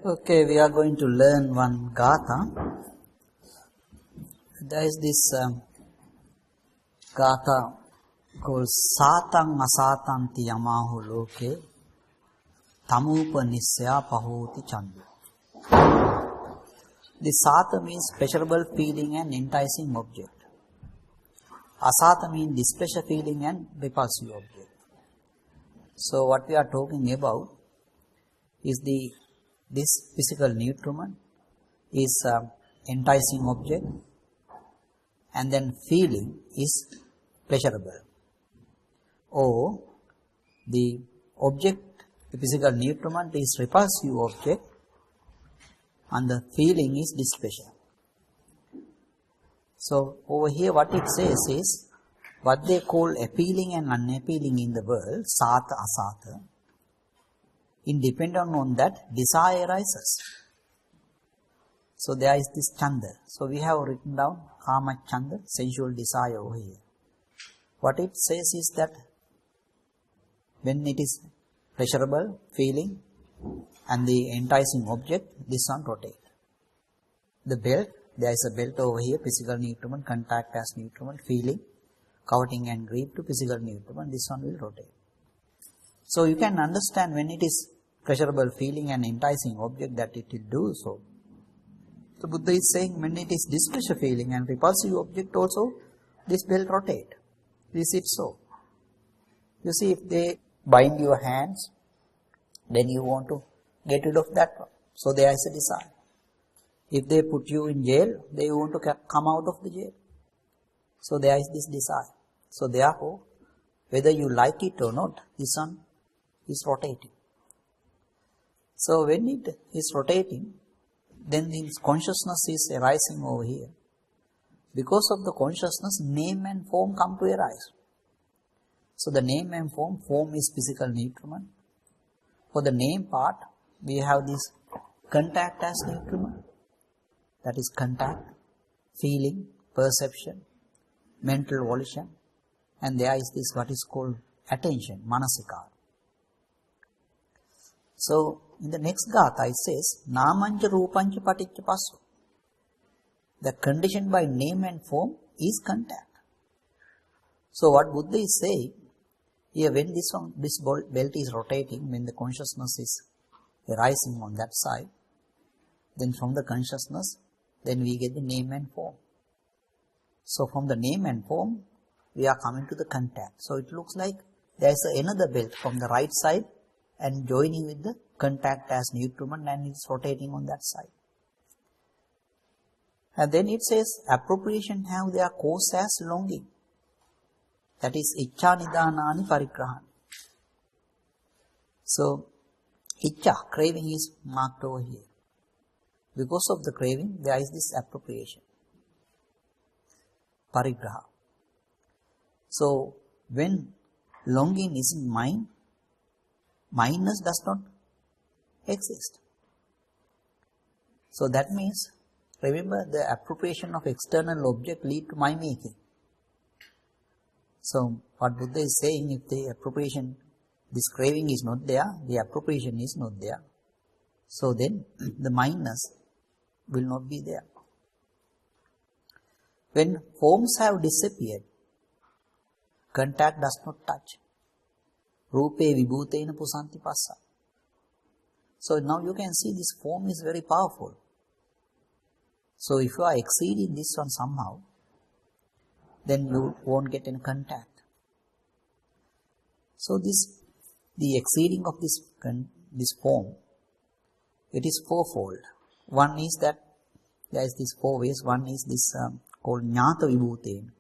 Okay, we are going to learn one gatha. There is this gatha called Satang Asatanti Yamahu Loke Tamupa Nisya Pahoti Chandu. This Sata means pleasurable feeling and enticing object. Asata means displeasure feeling and repulsive object. So what we are talking about is this physical nutriment is enticing object, and then feeling is pleasurable. Or the object, the physical nutriment is repulsive object, and the feeling is displeasure. So over here what it says is what they call appealing and unappealing in the world, Sata Asata. Independent on that, desire arises. So there is this Chanda. So we have written down Kama Chanda, sensual desire over here. What it says is that when it is pleasurable, feeling, and the enticing object, this one rotate. The belt, there is a belt over here, physical nutriment, contact as nutriment, feeling, coveting and greed to physical nutriment, this one will rotate. So you can understand when it is pleasurable feeling and enticing object that it will do so. So Buddha is saying when it is displeasure feeling and repulsive object also, this belt rotate. Is it so? You see, if they bind your hands, then you want to get rid of that one. So there is a desire. If they put you in jail, they want to come out of the jail. So there is this desire. So therefore, whether you like it or not, this one is rotating. So when it is rotating, then this consciousness is arising over here. Because of the consciousness, name and form come to arise. So the name and form is physical nutriment. For the name part, we have this contact as nutriment. That is contact, feeling, perception, mental volition. And there is this what is called attention, manasikara. So in the next gatha it says, Namancha Rupancha Paticca Passo. The condition by name and form is contact. So what Buddha is saying, here when this belt is rotating, when the consciousness is arising on that side, then from the consciousness, then we get the name and form. So from the name and form, we are coming to the contact. So it looks like there is another belt from the right side and joining with the contact as nutriment, and it's rotating on that side. And then it says appropriation have their cause as longing. That is Iccha Nidanani Parigrahan. So Iccha, craving is marked over here. Because of the craving, there is this appropriation. Parigraha. So when longing is in mind, mindness does not exist. So that means, remember, the appropriation of external object lead to my making. So what Buddha is saying, if the appropriation, this craving is not there, the appropriation is not there, so then the mindness will not be there. When forms have disappeared, contact does not touch. Rupe vibhutena pusanti passa. So now you can see this form is very powerful. So if you are exceeding this one somehow, then you won't get any contact. So the exceeding of this form, it is fourfold. One is that there is this four ways. One is this called Jnata Vibhutena.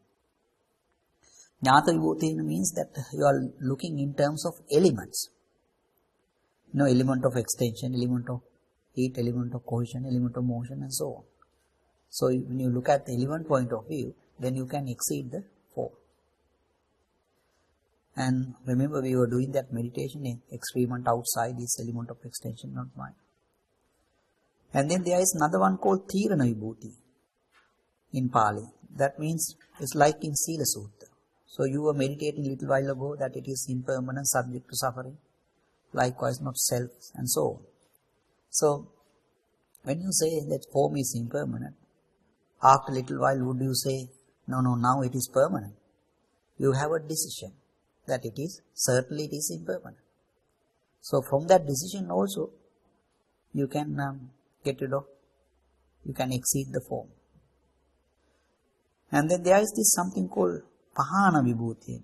Jnata Vibhutena means that you are looking in terms of elements. You know, element of extension, element of heat, element of cohesion, element of motion, and so on. So when you look at the element point of view, then you can exceed the four. And remember, we were doing that meditation in experiment outside is element of extension, not mind. And then there is another one called Tirana Vibhuti in Pali. That means it's like in Sila Sutta. So you were meditating a little while ago that it is impermanent, subject to suffering, likewise not self, and so on. So When you say that form is impermanent, after a little while would you say, no, now it is permanent? You have a decision that certainly it is impermanent. So from that decision also, you can you can exceed the form. And then there is this something called Pahana Vibhuti.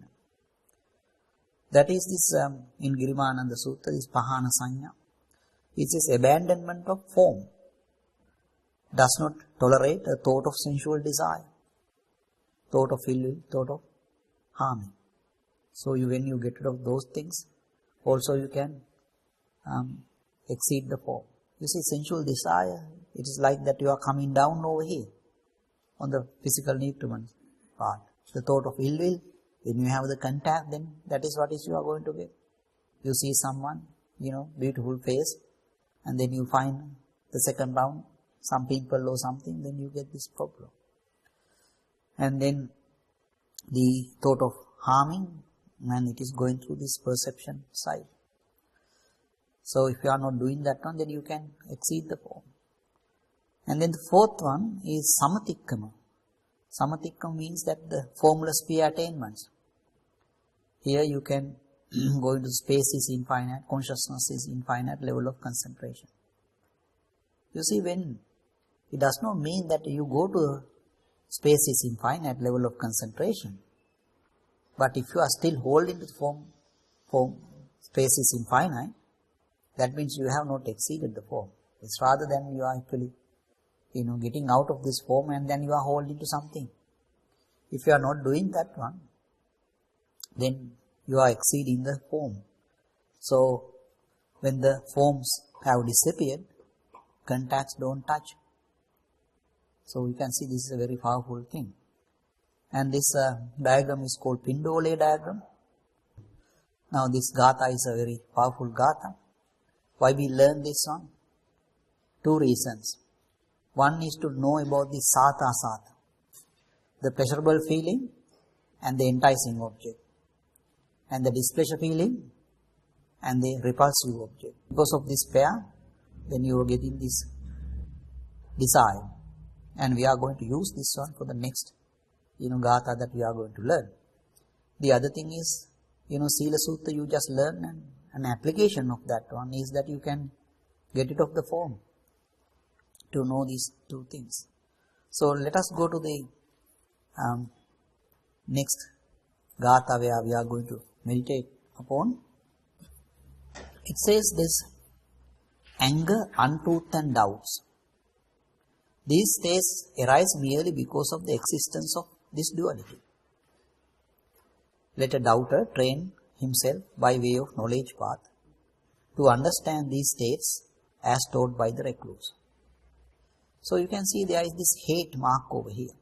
That is this, in Girimananda Sutta, this Pahana Sanya. It is abandonment of form. Does not tolerate a thought of sensual desire, thought of ill will, thought of harming. So when you get rid of those things, also you can exceed the form. You see, sensual desire, it is like that you are coming down over here on the physical nutriment part. The thought of ill will, when you have the contact, then that is what you are going to get. You see someone, beautiful face, and then you find the second round, some pimple or something, then you get this problem. And then the thought of harming, and it is going through this perception side. So if you are not doing that one, then you can exceed the form. And then the fourth one is Samatikkama. Samatikkama means that the formless sphere attainments. Here you can go into space is infinite, consciousness is infinite level of concentration. You see, when it does not mean that you go to space is infinite level of concentration, but if you are still holding the form space is infinite, that means you have not exceeded the form. It's rather than you are actually, getting out of this form and then you are holding to something. If you are not doing that one, then you are exceeding the form. So, when the forms have disappeared, contacts don't touch. So, you can see this is a very powerful thing. And this diagram is called Pindole diagram. Now, this Gatha is a very powerful Gatha. Why we learn this one? Two reasons. One is to know about the Sata Sata, the pleasurable feeling and the enticing object, and the displeasure feeling and the repulsive object. Because of this pair, then you are getting this desire. And we are going to use this one for the next, Gatha that we are going to learn. The other thing is, Sila Sutta you just learn, and an application of that one is that you can get it of the form to know these two things. So let us go to the next Gatha where we are going to meditate upon. It says this: anger, untruth and doubts. These states arise merely because of the existence of this duality. Let a doubter train himself by way of knowledge path to understand these states as taught by the recluse. So you can see there is this hate mark over here.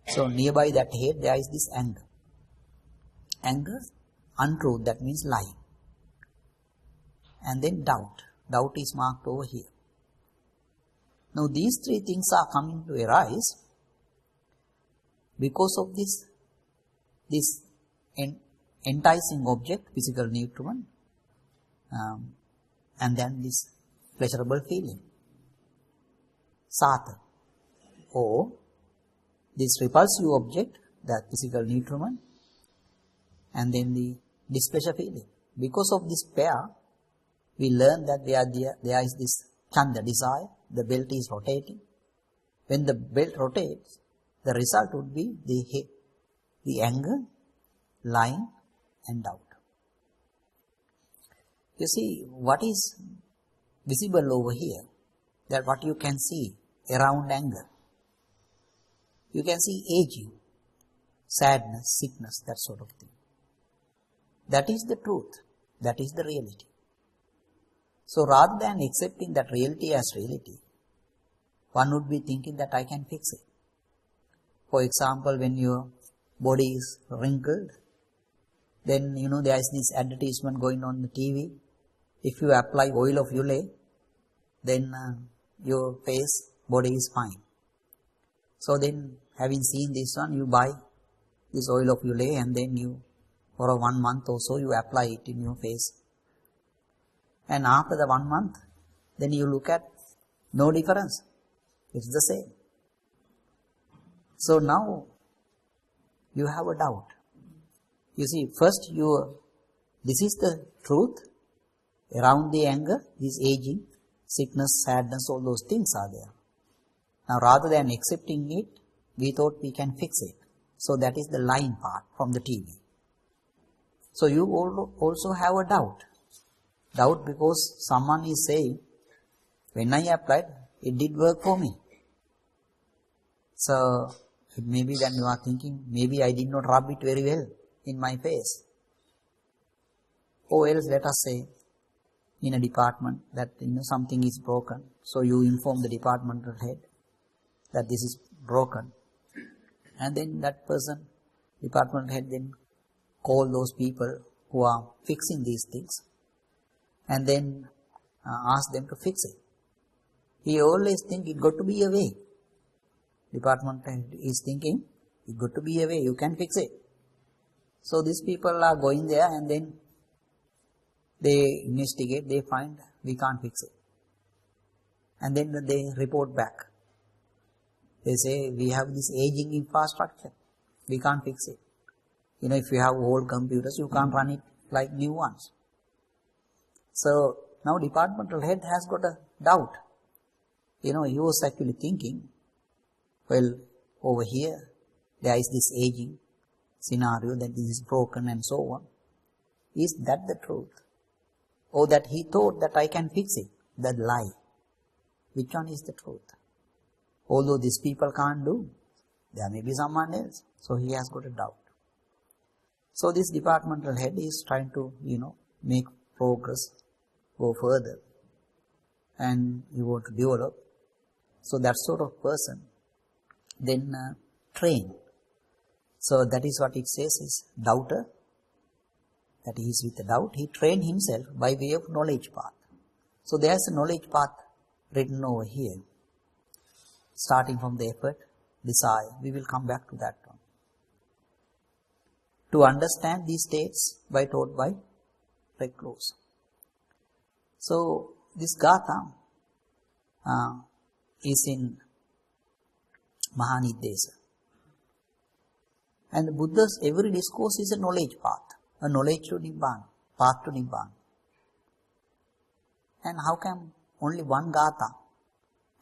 So nearby that hate there is this anger. Anger, untruth, that means lying. And then doubt. Doubt is marked over here. Now these three things are coming to arise because of this enticing object, physical nutriment, and then this pleasurable feeling, Sata, or this repulsive object, that physical nutriment, and then the displeasure feeling. Because of this pair, we learn that there is this chanda, desire, the belt is rotating. When the belt rotates, the result would be the anger, lying and doubt. You see, what is visible over here, that what you can see around anger. You can see aging, sadness, sickness, that sort of thing. That is the truth. That is the reality. So rather than accepting that reality as reality, one would be thinking that I can fix it. For example, when your body is wrinkled, then there is this advertisement going on the TV. If you apply oil of Yule, then your face, body is fine. So then, having seen this one, you buy this oil of Yule and then you, for 1 month or so, you apply it in your face. And after the 1 month, then you look at No difference. It's the same. So now you have a doubt. You see, first this is the truth. Around the anger is aging, sickness, sadness, all those things are there. Now rather than accepting it, we thought we can fix it. So that is the lying part from the TV. So you also have a doubt. Doubt because someone is saying, when I applied, it did work for me. So maybe then you are thinking, maybe I did not rub it very well in my face. Or else let us say, in a department that something is broken. So you inform the departmental head that this is broken. And then that person, department head, then call those people who are fixing these things and then ask them to fix it. He always thinks it got to be a way. Department head is thinking it got to be a way, you can fix it. So these people are going there and then they investigate, they find we can't fix it. And then they report back. They say we have this aging infrastructure, we can't fix it. If you have old computers, you can't run it like new ones. So now departmental head has got a doubt. He was actually thinking, well, over here, there is this aging scenario that this is broken and so on. Is that the truth? Or that he thought that I can fix it? That lie. Which one is the truth? Although these people can't do, there may be someone else. So he has got a doubt. So this departmental head is trying to, make progress, go further. And you want to develop. So that sort of person, then train. So that is what it says is doubter. That he is with a doubt. He trained himself by way of knowledge path. So there is a knowledge path written over here. Starting from the effort, desire. We will come back to that one. To understand these states taught by recluse. So this Gatha is in Mahanidesa. And the Buddha's every discourse is a knowledge path, a knowledge to Nibbana, path to Nibbana. And how come only one Gatha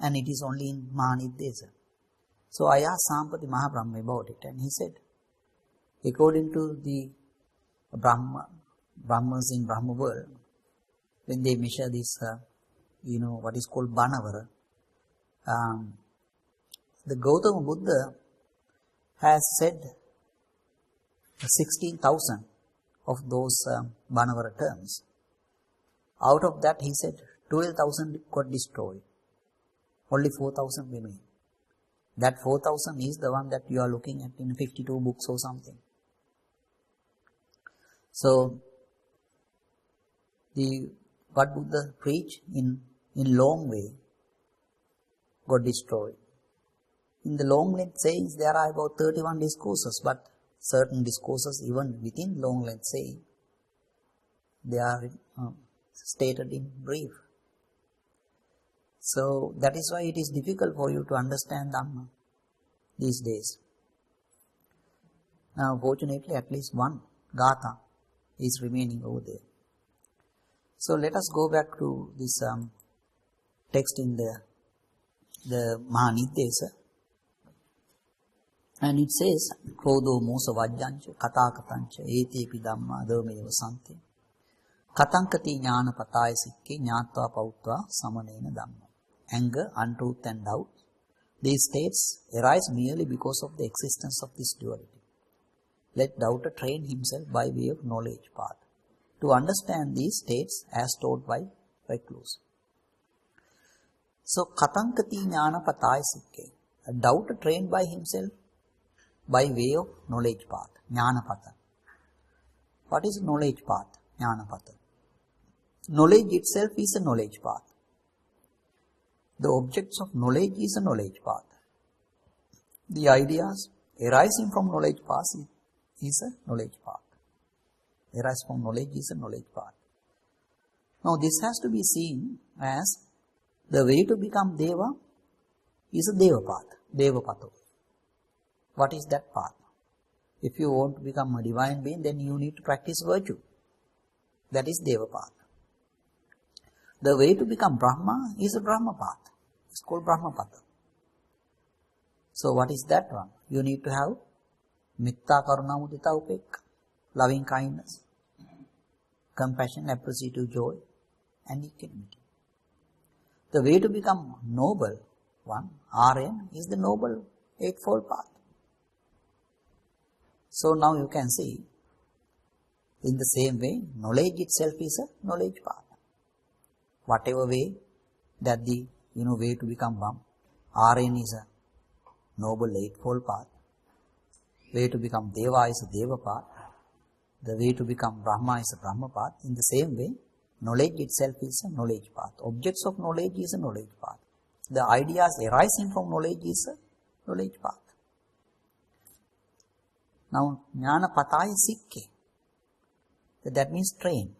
and it is only in Mahanidesa? So I asked Sampati Mahabrahma about it and he said, according to the Brahmas in Brahma world, when they measure this, what is called Banavara, the Gautama Buddha has said 16,000 of those Banavara terms. Out of that, he said 12,000 got destroyed. Only 4,000 remain. That 4,000 is the one that you are looking at in 52 books or something. So, what Buddha preached in long way got destroyed. In the long length sayings, there are about 31 discourses, but certain discourses, even within long length saying, they are stated in brief. So that is why it is difficult for you to understand Dhamma these days. Now, fortunately, at least one Gatha is remaining over there. So let us go back to this text in the Mahanidesa. And it says, Kodo mosa vajjancha katakatancha etepi dhamma dhameva sante katankati jnana pataya sikke jnatva pautva samanena dhamma. Anger, untruth and doubt. These states arise merely because of the existence of this duality. Let doubter train himself by way of knowledge path to understand these states as taught by recluse. So, katankati jnana pataya sikke. A doubter trained by himself by way of knowledge path, jnanapata. What is knowledge path? Jnanapata. Knowledge itself is a knowledge path. The objects of knowledge is a knowledge path. The ideas arising from knowledge path is a knowledge path. Arise from knowledge is a knowledge path. Now this has to be seen as The way to become Deva is a Deva path, Devapato. What is that path? If you want to become a divine being, then you need to practice virtue. That is Deva path. The way to become Brahma is a Brahma path. It's called Brahmapada. So what is that one? You need to have Mitta, Karuna, Mudita, Upekka, loving kindness, compassion, appreciative joy, and equanimity. The way to become noble one, Aryan, is the noble eightfold path. So now you can see, in the same way, knowledge itself is a knowledge path. Whatever way that the way to become Aryan is a noble eightfold path. Way to become Deva is a Deva path. The way to become Brahma is a Brahma path. In the same way, knowledge itself is a knowledge path. Objects of knowledge is a knowledge path. The ideas arising from knowledge is a knowledge path. Now, Jnana Pataya Sikke. That means train.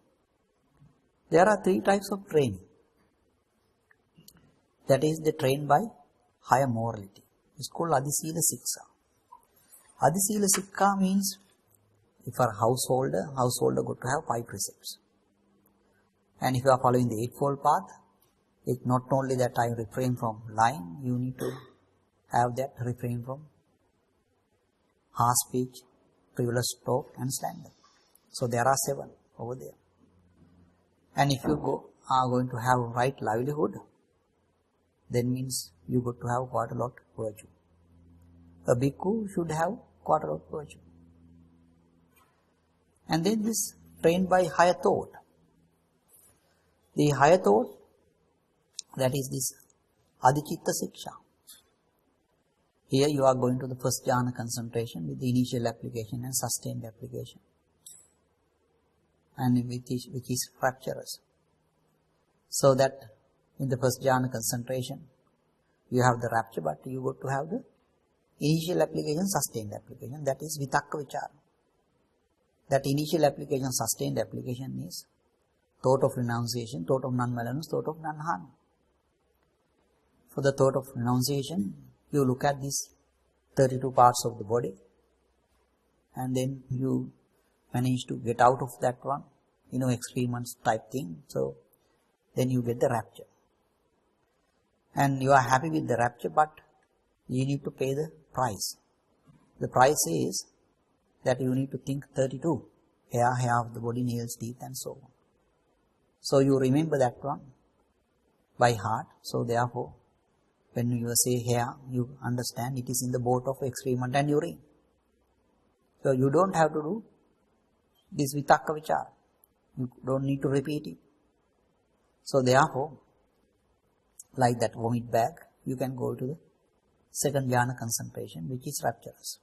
There are three types of training. That is the train by higher morality. It's called Adhisila Siksha. Adhisila Siksha means if you are a householder got to have 5 precepts. And if you are following the eightfold path, it's not only that I refrain from lying, you need to have that refrain from harsh speech, frivolous talk and slander. So there are 7 over there. And if you are going to have right livelihood, then means you got to have quite a lot of virtue. A bhikkhu should have quite a lot of virtue. And then this trained by higher thought. The higher thought, that is this Adhichitta Siksha. Here you are going to the first jhana concentration with the initial application and sustained application. And which is rapturous. So that in the first jhana concentration, you have the rapture, but you got to have the initial application, sustained application. That is Vitakka Vichara. That initial application, sustained application is thought of renunciation, thought of non-malice, thought of non-harm. For the thought of renunciation, you look at these 32 parts of the body and then you manage to get out of that one, experiments type thing. So then you get the rapture. And you are happy with the rapture, but you need to pay the price. The price is that you need to think 32. Hair of the body, nails, teeth and so on. So you remember that one by heart. So therefore, when you say hair, you understand it is in the boat of excrement and urine. So you don't have to do this Vitakka Vichara. You don't need to repeat it. So therefore, like that vomit bag, you can go to the second jhana concentration, which is rapturous.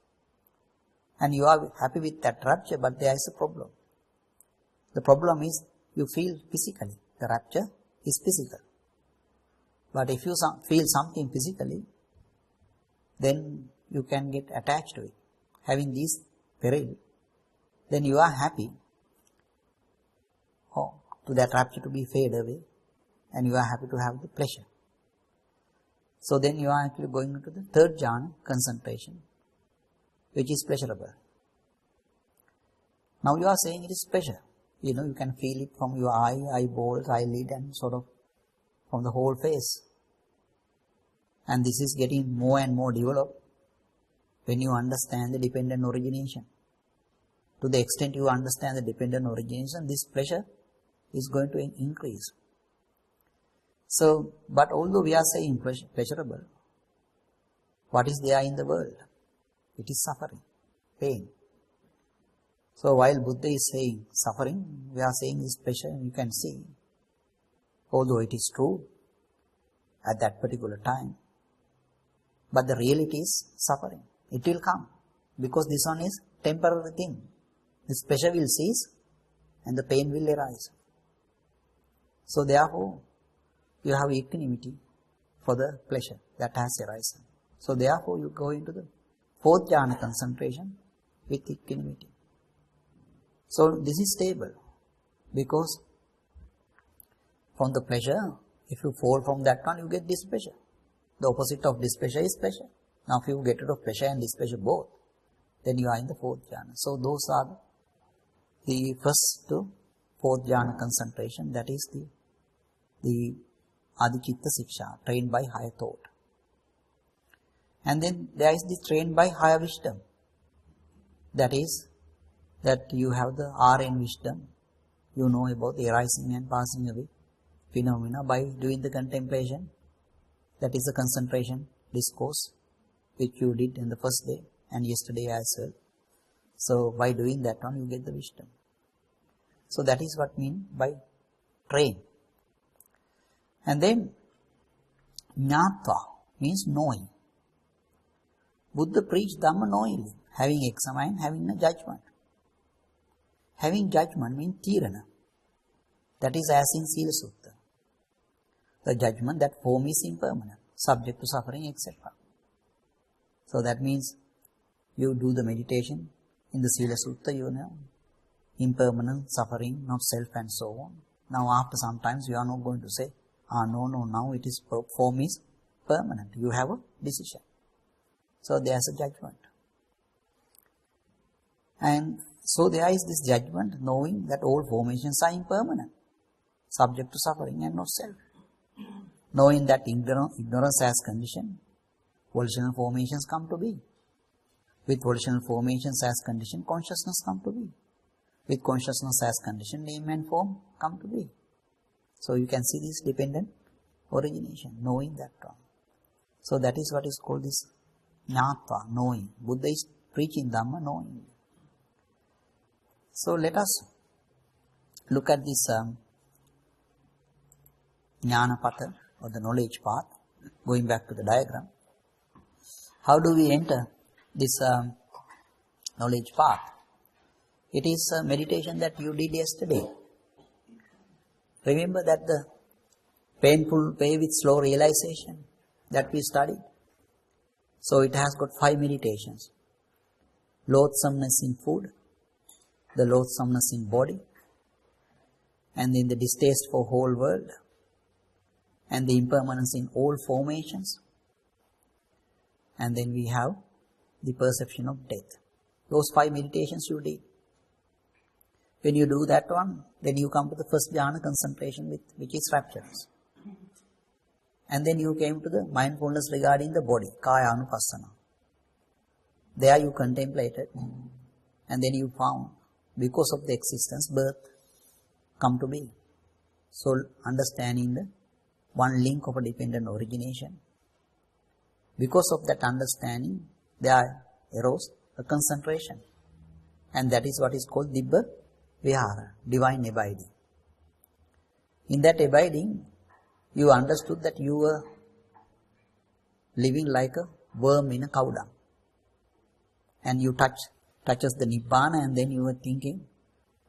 And you are happy with that rapture, but there is a problem. The problem is you feel physically. The rapture is physical. But if you feel something physically, then you can get attached to it. Having this peril, then you are happy to that rapture to be fade away, and you are happy to have the pleasure. So then you are actually going into the third jhana concentration, which is pleasurable. Now you are saying it is pleasure. You can feel it from your eye, eyeballs, eyelid and sort of from the whole face. And this is getting more and more developed when you understand the dependent origination. To the extent you understand the dependent origination, this pleasure is going to increase. So, but although we are saying pleasurable, what is there in the world? It is suffering, pain. So while Buddha is saying suffering, we are saying this pleasure, you can see, although it is true at that particular time, but the reality is suffering. It will come because this one is temporary thing. This pleasure will cease and the pain will arise. So therefore, you have equanimity for the pleasure that has arisen. So therefore, you go into the fourth jhana concentration with equanimity. So this is stable because from the pleasure If you fall from that one, you get displeasure. The opposite of displeasure is pleasure. Now if you get rid of pleasure and displeasure both, then you are in the fourth jhana. So those are the first to fourth jhana concentration, that is the Adichitta Siksha, trained by higher thought. And then there is the trained by higher wisdom. That is, that you have the RN wisdom. You know about the arising and passing away phenomena by doing the contemplation. That is the concentration discourse which you did in the first day and yesterday as well. So by doing that one, you get the wisdom. So that is what mean by train. And then Jnatva means knowing. Buddha preached Dhamma knowingly, having examined, having a judgment. Having judgment means Tirana. That is as in Sila Sutta. The judgment that form is impermanent, subject to suffering, etc. So that means you do the meditation in the Sila Sutta, you know, impermanent, suffering, not self and so on. Now after sometimes you are not going to say, no, now it is form is permanent. You have a decision. So there is a judgment. And so there is this judgment knowing that all formations are impermanent, subject to suffering and not self. Knowing that ignorance as condition, volitional formations come to be. With volitional formations as condition, consciousness come to be. With consciousness as condition, name and form come to be. So you can see this dependent origination, knowing that one. So that is what is called this Jnatva, knowing. Buddha is preaching Dhamma knowing. So let us look at this Jnanapatha, or the knowledge path, going back to the diagram. How do we enter this knowledge path? It is a meditation that you did yesterday. Remember that the painful way with slow realization that we studied. So it has got 5 meditations. Loathsomeness in food, the loathsomeness in body, and then the distaste for whole world, and the impermanence in all formations, and then we have the perception of death. Those 5 meditations you did. When you do that one, then you come to the first jhana concentration, which is rapturous. And then you came to the mindfulness regarding the body, kaya anupassana. There you contemplated, and then you found, because of the existence, birth come to be. So understanding the one link of a dependent origination. Because of that understanding, there arose a concentration. And that is what is called Dibba Vihara, divine abiding. In that abiding, you understood that you were living like a worm in a cow dung. And you touches the Nibbana, and then you were thinking,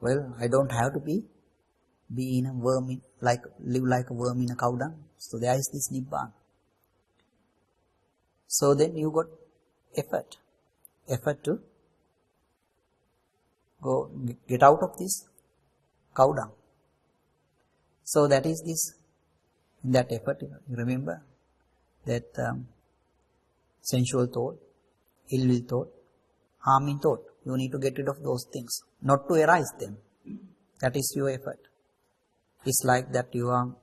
well, I don't have to be in a worm, live like a worm in a cow dung. So there is this Nibbana. So then you got effort to get out of this cow dung. So that is this, in that effort, you remember that sensual thought, ill will thought, harming thought, you need to get rid of those things, not to arise them. That is your effort. It's like that you are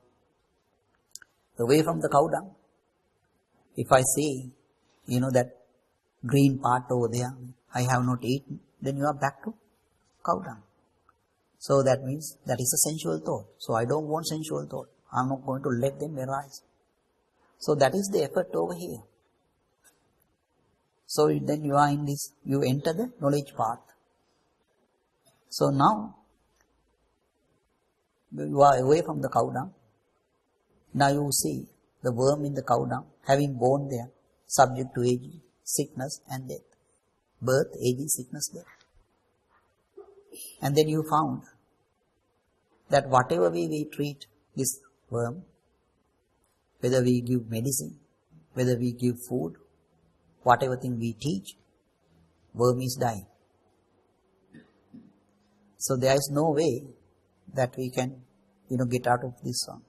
away from the cow dung. If I say, that green part over there, I have not eaten, then you are back to cow dung. So that means that is a sensual thought. So I don't want sensual thought. I'm not going to let them arise. So that is the effort over here. So then you are in this, you enter the knowledge path. So now, you are away from the cow dung. Now you see the worm in the cow dung, having born there, subject to aging, sickness and death. Birth, aging, sickness, death. And then you found that whatever way we treat this worm, whether we give medicine, whether we give food, whatever thing we teach, worm is dying. So there is no way that we can, get out of this one.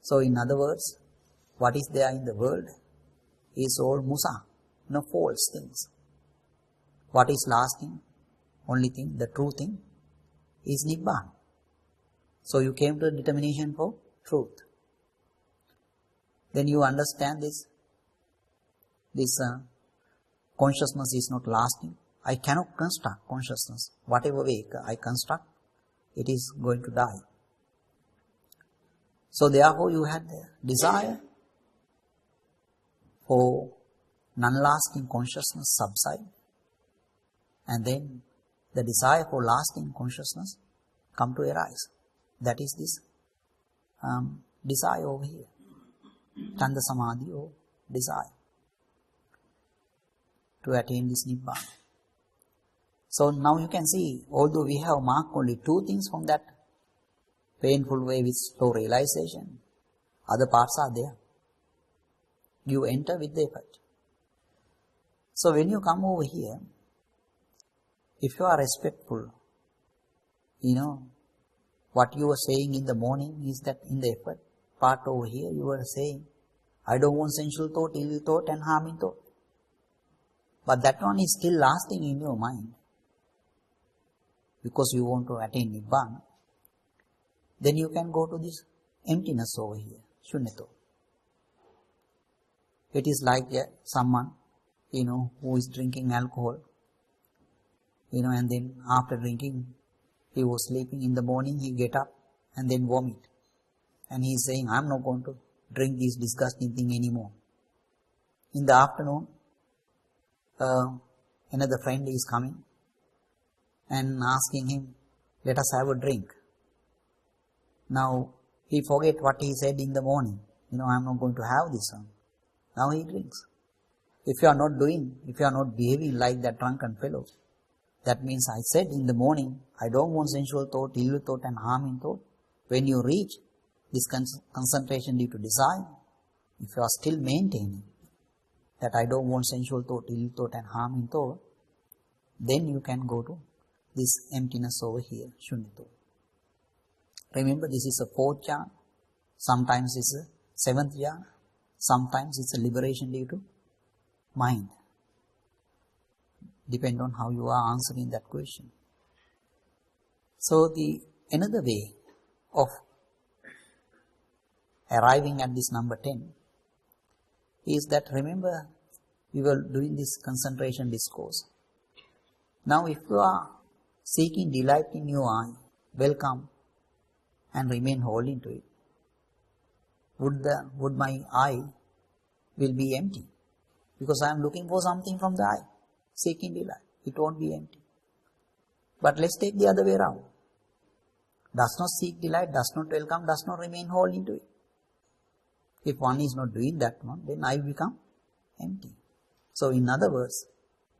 So in other words, what is there in the world is all musa, no false things. What is lasting? Only thing, the true thing is Nibbana. So you came to a determination for truth. Then you understand this consciousness is not lasting. I cannot construct consciousness. Whatever way I construct, it is going to die. So therefore you had the desire for non-lasting consciousness subside, and then the desire for lasting consciousness come to arise. That is this desire over here. Chanda Samadhi or desire to attain this Nibbana. So now you can see, although we have marked only two things from that painful way with slow realization, other parts are there. You enter with the effort. So when you come over here, if you are respectful, what you were saying in the morning is that in the effort part over here, you were saying, I don't want sensual thought, ill thought and harming thought. But that one is still lasting in your mind because you want to attain Nibbana. Then you can go to this emptiness over here, Shunyato. It is like someone, who is drinking alcohol, and then after drinking, he was sleeping. In the morning, he get up and then vomit. And he is saying, I am not going to drink this disgusting thing anymore. In the afternoon, another friend is coming and asking him, let us have a drink. Now, he forget what he said in the morning. I am not going to have this one. Now he drinks. If you are not behaving like that drunken fellow, that means I said in the morning, I don't want sensual thought, ill thought and harming thought. When you reach this concentration due to desire, if you are still maintaining that I don't want sensual thought, ill thought and harming thought, then you can go to this emptiness over here, Shunyato. Remember, this is a fourth jhana, sometimes it's a seventh jhana, sometimes it's a liberation due to mind. Depend on how you are answering that question. So another way of arriving at this number 10 is that, remember, we were doing this concentration discourse. Now if you are seeking delight in your eye, welcome and remain holding to it. Would my eye will be empty? Because I am looking for something from the eye, seeking delight. It won't be empty. But let's take the other way around. Does not seek delight, does not welcome, does not remain holding to it. If one is not doing that one, then I will become empty. So in other words,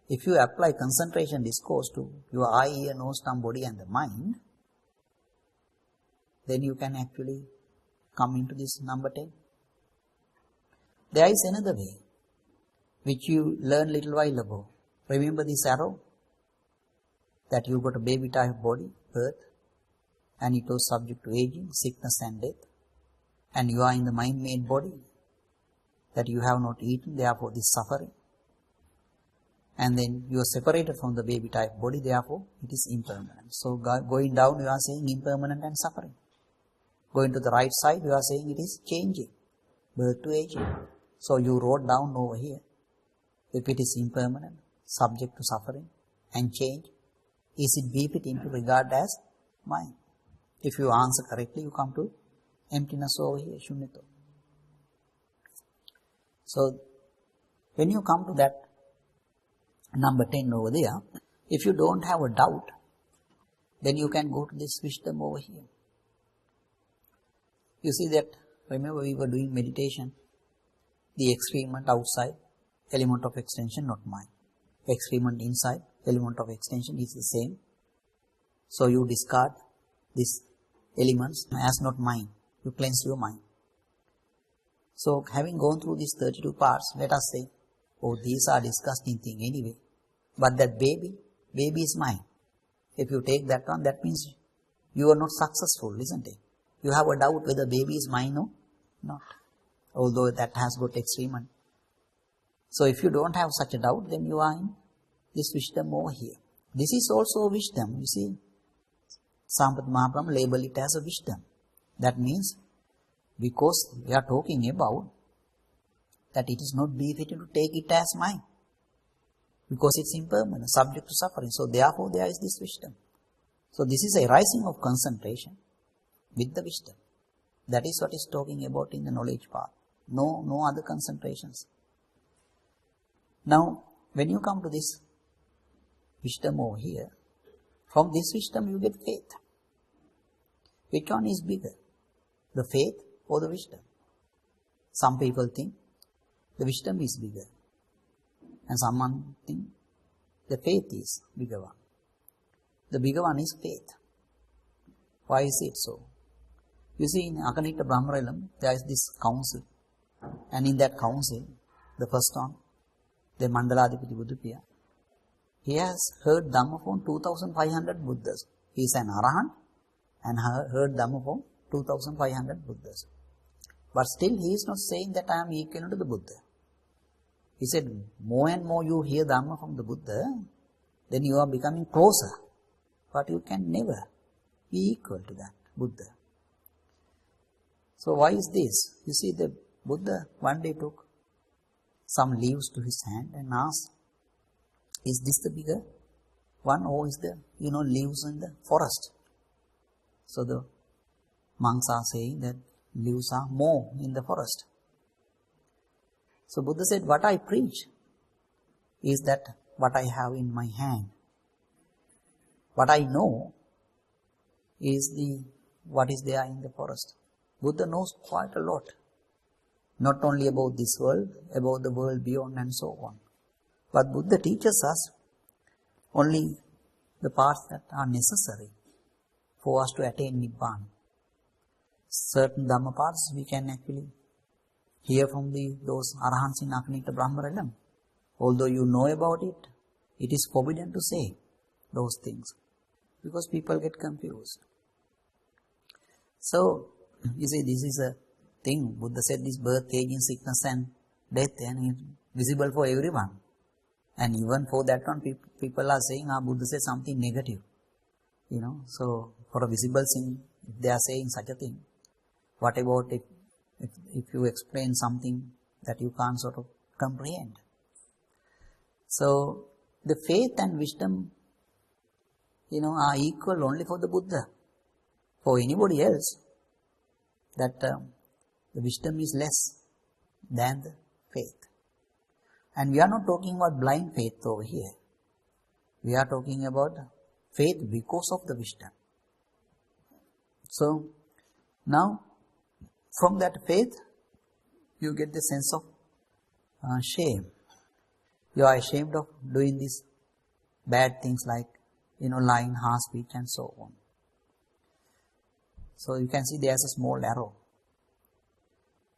if you apply concentration discourse to your eye, ear, nose, tongue, body and the mind, then you can actually come into this number 10. There is another way, which you learned little while ago. Remember this arrow? That you got a baby type body, birth, and it was subject to aging, sickness and death. And you are in the mind-made body, that you have not eaten, therefore this suffering. And then you are separated from the baby type body, therefore it is impermanent. So going down, you are saying impermanent and suffering. Going to the right side, you are saying it is changing, birth to aging. So you wrote down over here, if it is impermanent, subject to suffering and change, is it befitting to regard as mind? If you answer correctly, you come to emptiness over here, Shunyato. So when you come to that number 10 over there, if you don't have a doubt, then you can go to this wisdom over here. You see that, remember we were doing meditation, the experiment outside, element of extension, not mind. Experiment inside, element of extension is the same. So you discard these elements as not mind. You cleanse your mind. So having gone through these 32 parts, let us say, oh, these are disgusting things anyway. But that baby is mine. If you take that one, that means you are not successful, isn't it? You have a doubt whether baby is mine or Not. Although that has got extreme. So if you don't have such a doubt, then you are in this wisdom over here. This is also wisdom, you see. Sampati Mahaprabhu label it as a wisdom. That means, because we are talking about that it is not befitting to take it as mine. Because it's impermanent, subject to suffering. So therefore there is this wisdom. So this is a rising of concentration with the wisdom. That is what is talking about in the knowledge path. No other concentrations. Now, when you come to this wisdom over here, from this wisdom you get faith. Which one is bigger? The faith or the wisdom? Some people think the wisdom is bigger. And someone think the faith is bigger one. The bigger one is faith. Why is it so? You see, in Akanita Brahmarelam, there is this council. And in that council, the first one, the Mandaladipati Buddhapiya, he has heard Dhamma from 2500 Buddhas. He is an Arahant and heard Dhamma from 2500 Buddhas. But still he is not saying that I am equal to the Buddha. He said, more and more you hear Dhamma from the Buddha, then you are becoming closer. But you can never be equal to that Buddha. So why is this? You see, the Buddha one day took some leaves to his hand and asked, is this the bigger one or is the, leaves in the forest? So the monks are saying that leaves are more in the forest. So Buddha said, what I preach is that what I have in my hand. What I know is what is there in the forest. Buddha knows quite a lot. Not only about this world, about the world beyond and so on. But Buddha teaches us only the parts that are necessary for us to attain Nibbana. Certain Dhamma parts we can actually hear from those Arahants in Akanita Brahmarelam. Although you know about it, it is forbidden to say those things because people get confused. So, you see, this is a thing. Buddha said this birth, aging, sickness and death, and it's visible for everyone. And even for that one, people are saying, Buddha said something negative. So for a visible thing, if they are saying such a thing, what about if you explain something that you can't sort of comprehend? So the faith and wisdom, are equal only for the Buddha. For anybody else, that the wisdom is less than the faith. And we are not talking about blind faith over here. We are talking about faith because of the wisdom. So, now, from that faith, you get the sense of shame. You are ashamed of doing these bad things like, lying, harsh speech and so on. So, you can see there is a small arrow.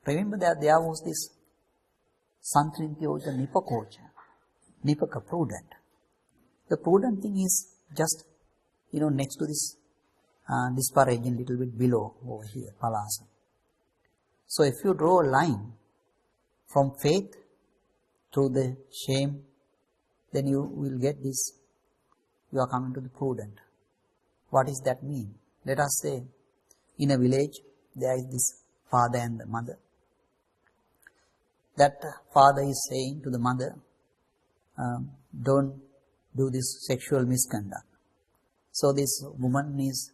Remember that there was this Santrintiyoja Nipakocha, Nipaka prudent. The prudent thing is just, next to this disparaging little bit below over here, Palasa. So if you draw a line from faith to the shame, then you will get this, you are coming to the prudent. What does that mean? Let us say, in a village, there is this father and the mother. That father is saying to the mother, don't do this sexual misconduct. So this woman is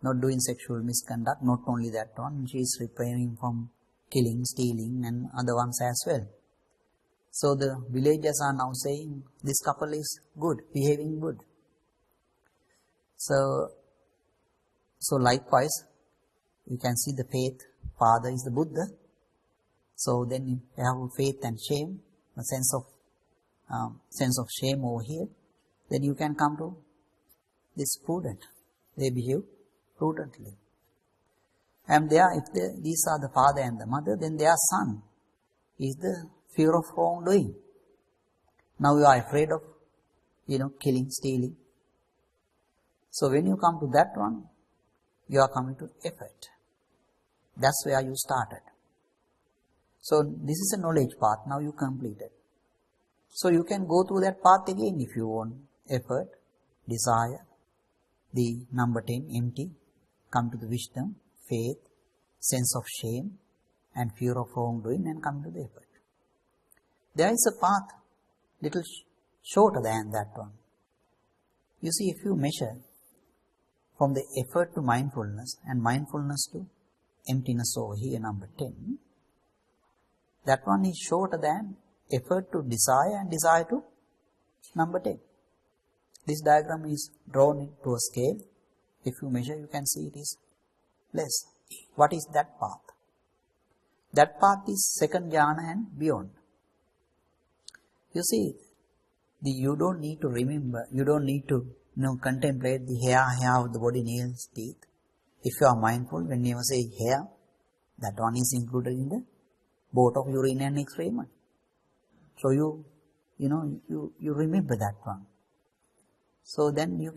not doing sexual misconduct, not only that one, she is refraining from killing, stealing and other ones as well. So the villagers are now saying, this couple is good, behaving good. So likewise, you can see the faith, father is the Buddha. So then you have faith and shame, a sense of shame over here. Then you can come to this prudent. They behave prudently. And if these are the father and the mother, then their son is the fear of wrongdoing. Now you are afraid of, killing, stealing. So when you come to that one, you are coming to effort. That's where you started. So this is a knowledge path, now you completed. So you can go through that path again if you want. Effort, desire, the number 10, empty, come to the wisdom, faith, sense of shame and fear of wrongdoing, and come to the effort. There is a path little shorter than that one. You see, if you measure from the effort to mindfulness and mindfulness to emptiness over here, number 10, that one is shorter than effort to desire and desire to number 10. This diagram is drawn into a scale. If you measure, you can see it is less. What is that path? That path is second jhana and beyond. You see, you don't need to remember, you don't need to contemplate the hair of the body, nails, teeth. If you are mindful, when you say hair, that one is included in the both of urine and excrement. So you remember that one. So then you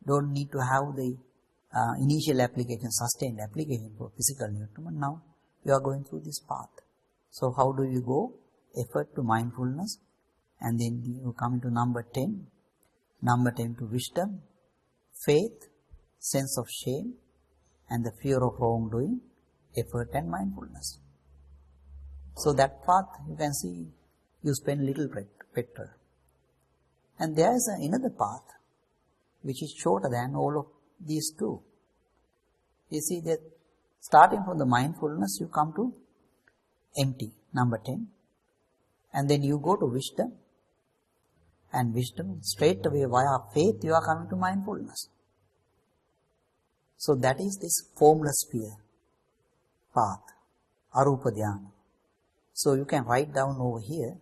don't need to have the initial application, sustained application for physical nutriment. Now you are going through this path. So how do you go? Effort to mindfulness, and then you come to number 10. Number 10 to wisdom, faith, sense of shame, and the fear of wrongdoing, effort and mindfulness. So that path, you can see, you spend little better. And there is another path which is shorter than all of these two. You see that starting from the mindfulness, you come to empty, number 10, and then you go to wisdom, and wisdom straight away via faith you are coming to mindfulness. So that is this formless sphere path, arupa dhyana. So you can write down over here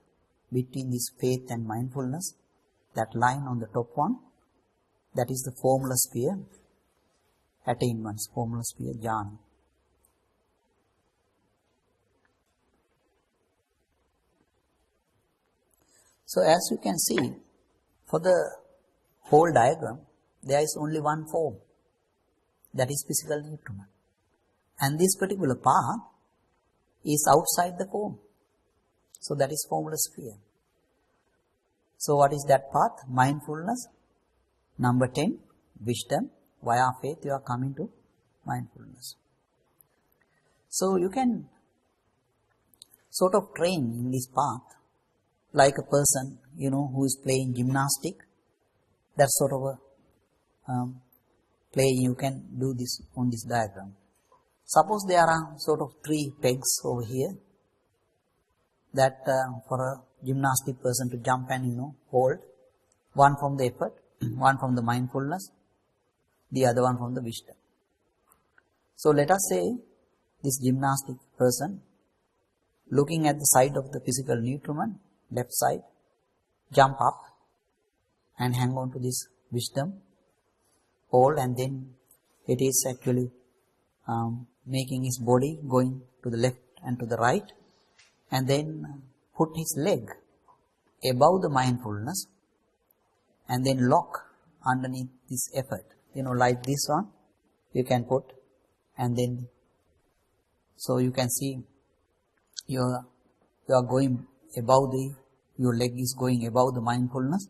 between this faith and mindfulness, that line on the top one, that is the formless sphere attainments, formless sphere jhana. So as you can see, for the whole diagram, there is only one form, that is physical nutriment. And this particular path is outside the form. So that is formless sphere. So what is that path? Mindfulness. Number 10, wisdom. Via faith you are coming to mindfulness. So you can sort of train in this path like a person, who is playing gymnastic. That sort of a play you can do this on this diagram. Suppose there are sort of 3 pegs over here that for a gymnastic person to jump and hold, one from the effort, one from the mindfulness, the other one from the wisdom. So let us say this gymnastic person looking at the side of the physical nutriment, left side, jump up and hang on to this wisdom, hold, and then it is actually making his body going to the left and to the right, and then put his leg above the mindfulness and then lock underneath this effort, like this one you can put, and then so you can see you are going above your leg is going above the mindfulness,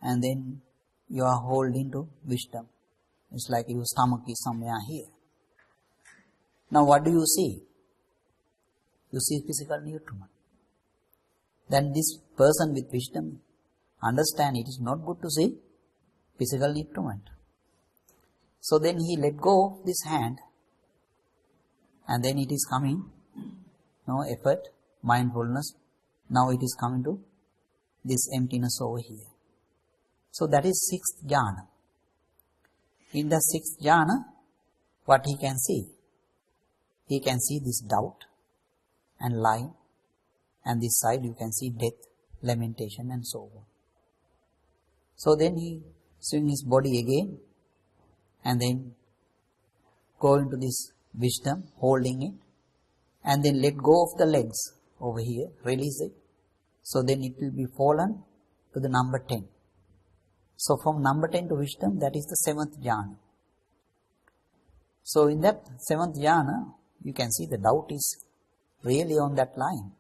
and then you are holding to wisdom. It's like your stomach is somewhere here. Now what do you see? You see physical nutriment. Then this person with wisdom understand it is not good to see physical nutriment. So then he let go of this hand, and then it is coming, effort, mindfulness. Now it is coming to this emptiness over here. So that is 6th jhana. In the 6th jhana, what he can see? He can see this doubt and lying, and this side you can see death, lamentation and so on. So then he swing his body again and then go into this wisdom, holding it, and then let go of the legs over here, release it. So then it will be fallen to the number 10. So from number 10 to wisdom, that is the 7th jhana. So in that 7th jhana, you can see the doubt is really on that line.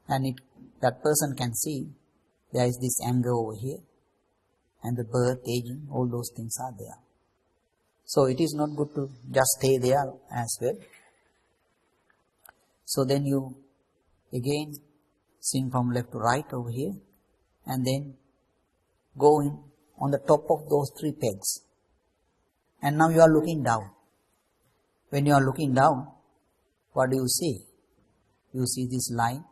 And that person can see there is this anger over here, and the birth, aging, all those things are there. So it is not good to just stay there as well. So then you again swing from left to right over here, and then go in on the top of those 3 pegs. And now you are looking down. When you are looking down, what do you see? You see this line,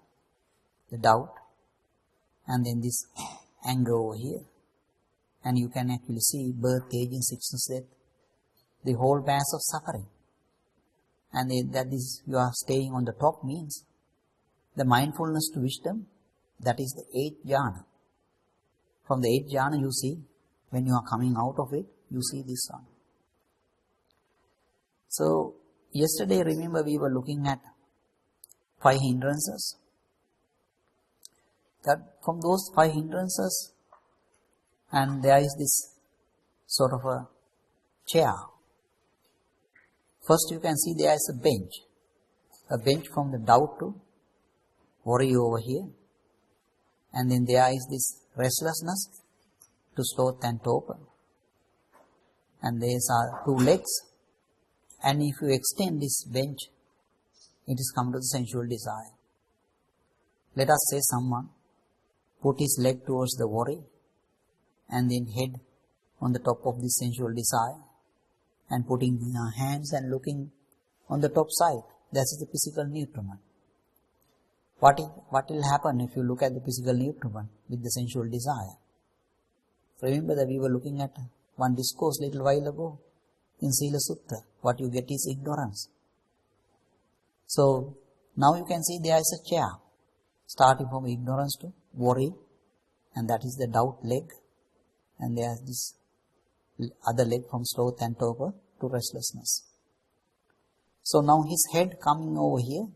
the doubt, and then this anger over here. And you can actually see birth, aging, sickness, death, the whole mass of suffering. And that is, you are staying on the top means the mindfulness to wisdom, that is the 8th jhana. From the 8th jhana you see, when you are coming out of it, you see this one. So, yesterday remember we were looking at 5 hindrances. That from those 5 hindrances, and there is this sort of a chair. First you can see there is a bench from the doubt to worry over here. And then there is this restlessness to sloth and torpor. And there are 2 legs. And if you extend this bench, it is come to the sensual desire. Let us say someone put his leg towards the worry and then head on the top of this sensual desire and putting hands and looking on the top side. That is the physical nutriment. What will happen if you look at the physical nutriment with the sensual desire? Remember that we were looking at one discourse little while ago in Sila Sutta. What you get is ignorance. So now you can see there is a chair starting from ignorance to worry, and that is the doubt leg, and there is this other leg from sloth and torpor to restlessness. So now his head coming over here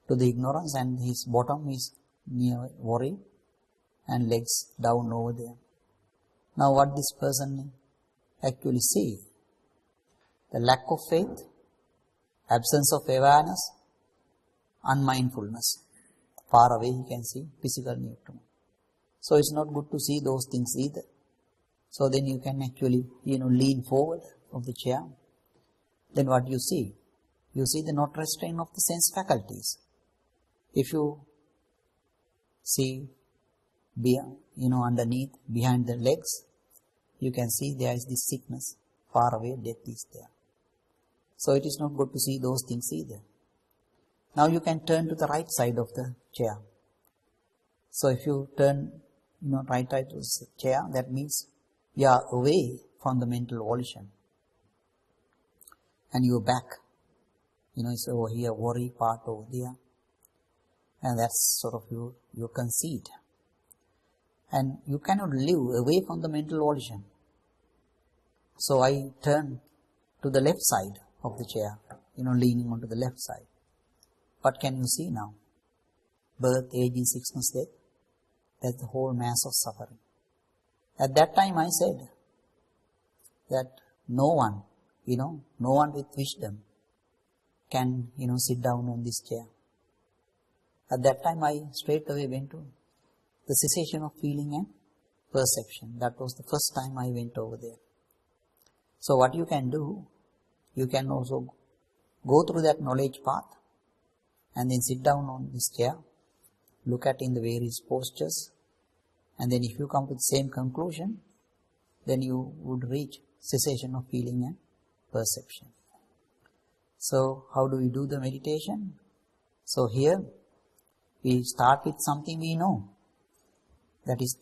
to the ignorance, and his bottom is near worry, and legs down over there. Now what this person actually see? The lack of faith, absence of awareness, unmindfulness. Far away he can see physical nutriment. So it's not good to see those things either. So then you can actually, lean forward of the chair. Then what you see? You see the not restraint of the sense faculties. If you see, underneath, behind the legs, you can see there is this sickness. Far away, death is there. So it is not good to see those things either. Now you can turn to the right side of the chair. So if you turn, right side of the chair, that means you are away from the mental volition. And you are back. It's over here, worry part over there. And that's sort of your conceit. And you cannot live away from the mental volition. So I turn to the left side of the chair, leaning onto the left side. What can you see now? Birth, aging, sickness, death. That's the whole mass of suffering. At that time I said that no one with wisdom can, sit down on this chair. At that time I straight away went to the cessation of feeling and perception. That was the first time I went over there. So what you can do, you can also go through that knowledge path and then sit down on this chair, look at in the various postures, and then if you come to the same conclusion, then you would reach cessation of feeling and perception. So how do we do the meditation? So here we start with something we know, that is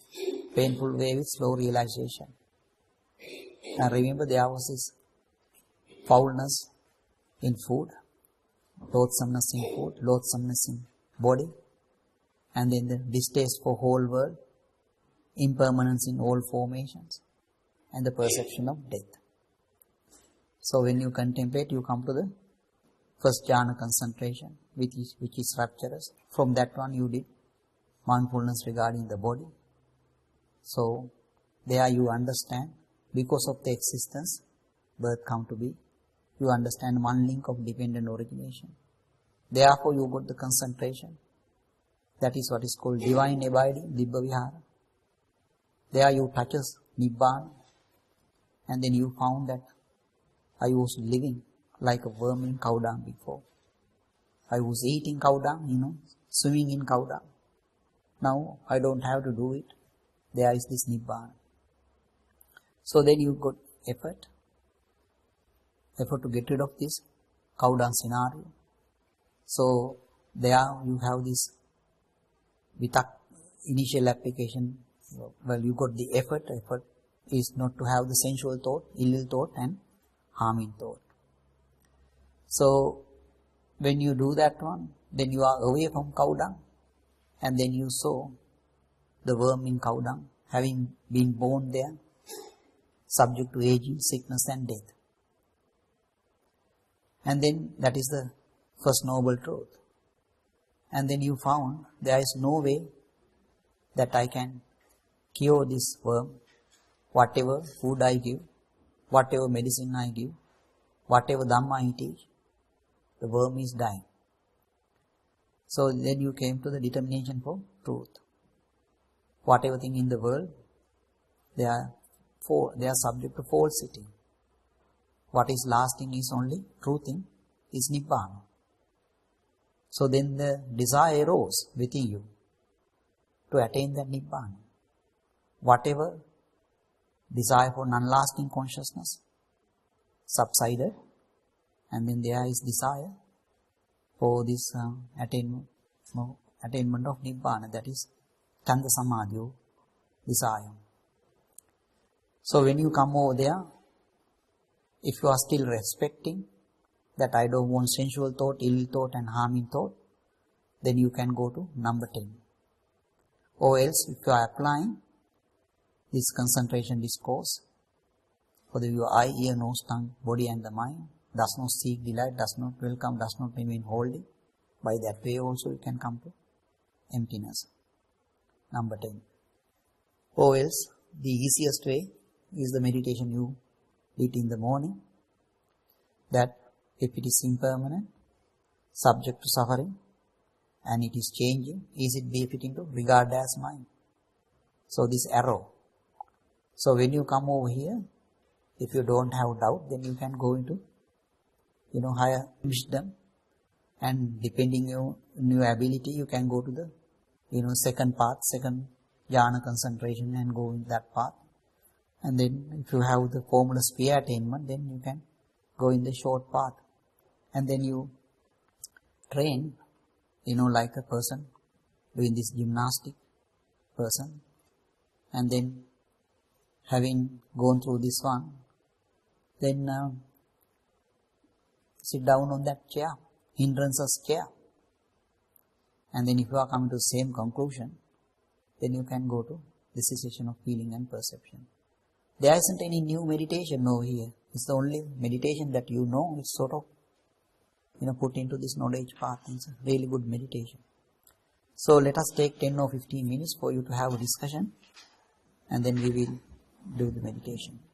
painful way with slow realization. And remember there was this foulness in food, loathsomeness in food, loathsomeness in body, and then the distaste for whole world, impermanence in all formations, and the perception of death. So when you contemplate, you come to the first jhana concentration, which is rapturous. From that one you did mindfulness regarding the body. So there you understand, because of the existence, birth come to be. You understand one link of dependent origination. Therefore you got the concentration. That is what is called divine abiding, Dibba Vihara. There you touches Nibbana, and then you found that I was living like a worm in cow dung before. I was eating cow dung, swimming in cow dung. Now I don't have to do it. There is this Nibbana. So then you got effort to get rid of this cow dung scenario. So there you have this vitak initial application. Well, you got the effort. Effort is not to have the sensual thought, ill thought and harming thought. So when you do that one, then you are away from cow dung, and then you saw the worm in cow dung, having been born there, subject to aging, sickness and death. And then that is the first noble truth. And then you found there is no way that I can cure this worm. Whatever food I give, whatever medicine I give, whatever Dhamma I teach, the worm is dying. So then you came to the determination for truth. Whatever thing in the world, they are subject to falsity. What is lasting is only true thing, is Nibbana. So then the desire arose within you to attain that Nibbana. Whatever desire for non-lasting consciousness subsided, and then there is desire for this attainment of Nibbana, that is Chanda Samadhi, desire. So when you come over there, if you are still respecting that I don't want sensual thought, ill thought and harming thought, then you can go to number 10. Or else if you are applying this concentration discourse for your eye, ear, nose, tongue, body and the mind, does not seek delight, does not welcome, does not remain holding, by that way also you can come to emptiness. Number 10. Or else the easiest way is the meditation you did in the morning, that if it is impermanent, subject to suffering, and it is changing, is it befitting to regard as mind? So this arrow. So when you come over here, if you don't have doubt, then you can go into, higher wisdom, and depending on your ability, you can go to the, second path, second jhana concentration and go in that path. And then if you have the formula sphere attainment, then you can go in the short path. And then you train, like a person doing this gymnastic person. And then having gone through this one, then sit down on that chair, hindrances chair. And then if you are coming to the same conclusion, then you can go to the cessation of feeling and perception. There isn't any new meditation over here. It's the only meditation that it's sort of, put into this knowledge path. It's a really good meditation. So let us take 10 or 15 minutes for you to have a discussion, and then we will do the meditation.